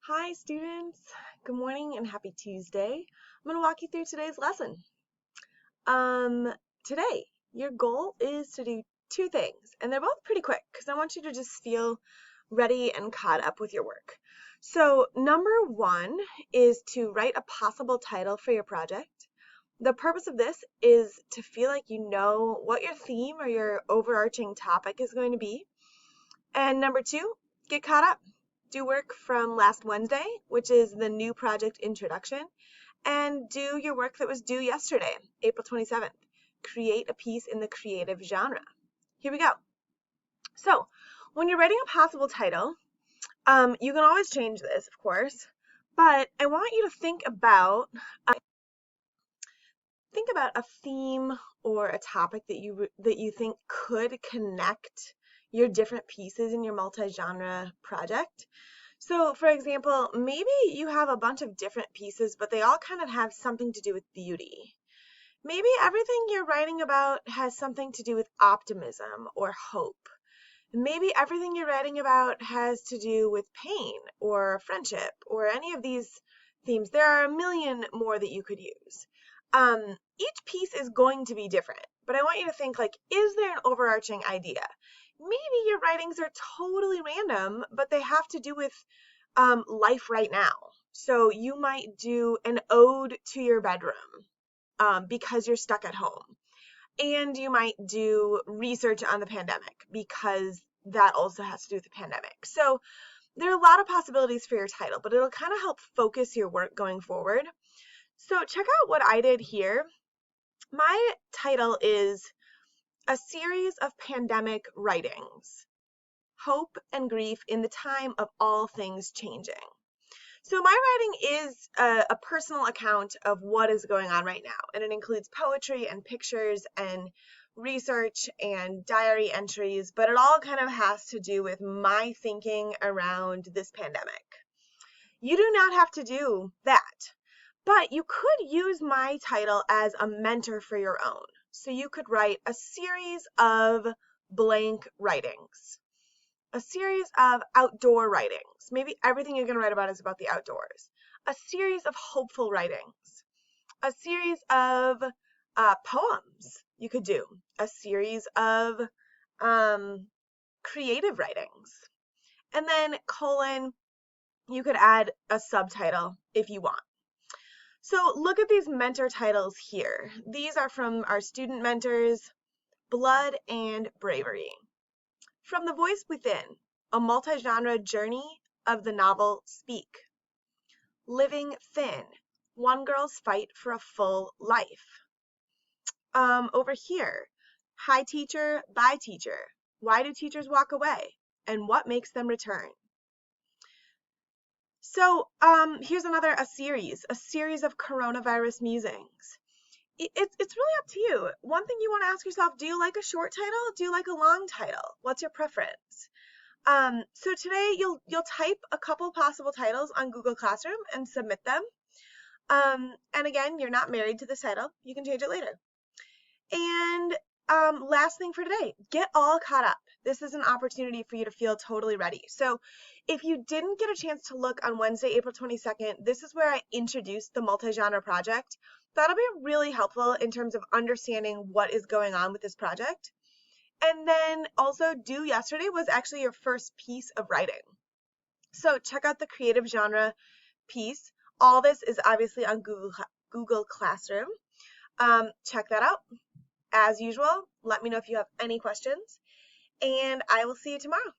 Hi students, good morning and happy Tuesday. I'm going to walk you through today's lesson. Um, Today, your goal is to do two things, and they're both pretty quick because I want you to just feel ready and caught up with your work. So, number one is to write a possible title for your project. The purpose of this is to feel like you know what your theme or your overarching topic is going to be. And number two, get caught up. Do work from last Wednesday, which is the new project introduction, and do your work that was due yesterday, April 27th. Create a piece in the creative genre. Here we go. So, when you're writing a possible title, you can always change this, of course, but I want you to think about a theme or a topic that you think could connect your different pieces in your multi-genre project. So, for example, maybe you have a bunch of different pieces, but they all kind of have something to do with beauty. Maybe everything you're writing about has something to do with optimism or hope. Maybe everything you're writing about has to do with pain or friendship or any of these themes. There are a million more that you could use. Each piece is going to be different, but I want you to think like, is there an overarching idea? Maybe your writings are totally random, but they have to do with life right now. So you might do an ode to your bedroom because you're stuck at home. And you might do research on the pandemic because that also has to do with the pandemic. So there are a lot of possibilities for your title, but it'll kind of help focus your work going forward. So check out what I did here. My title is A Series of Pandemic Writings, Hope and Grief in the Time of All Things Changing. So my writing is a personal account of what is going on right now, and it includes poetry and pictures and research and diary entries, but it all kind of has to do with my thinking around this pandemic. You do not have to do that, but you could use my title as a mentor for your own. So you could write a series of blank writings, a series of outdoor writings. Maybe everything you're going to write about is about the outdoors. A series of hopeful writings. A series of poems you could do. A series of creative writings. And then colon, you could add a subtitle if you want. So look at these mentor titles here. These are from our student mentors, Blood and Bravery. From the Voice Within, a multi-genre journey of the novel Speak. Living Thin, one girl's fight for a full life. Over here, Hi Teacher, Bye Teacher. Why do teachers walk away? And what makes them return? So here's a series of coronavirus musings. It's really up to you. One thing you want to ask yourself, do you like a short title? Do you like a long title? What's your preference? So today you'll type a couple possible titles on Google Classroom and submit them. And again, you're not married to this title. You can change it later. And last thing for today, get all caught up. This is an opportunity for you to feel totally ready. So if you didn't get a chance to look on Wednesday, April 22nd, this is where I introduced the multi-genre project. That'll be really helpful in terms of understanding what is going on with this project. And then also due yesterday was actually your first piece of writing. So check out the creative genre piece. All this is obviously on Google Classroom. Check that out. As usual, let me know if you have any questions, and I will see you tomorrow.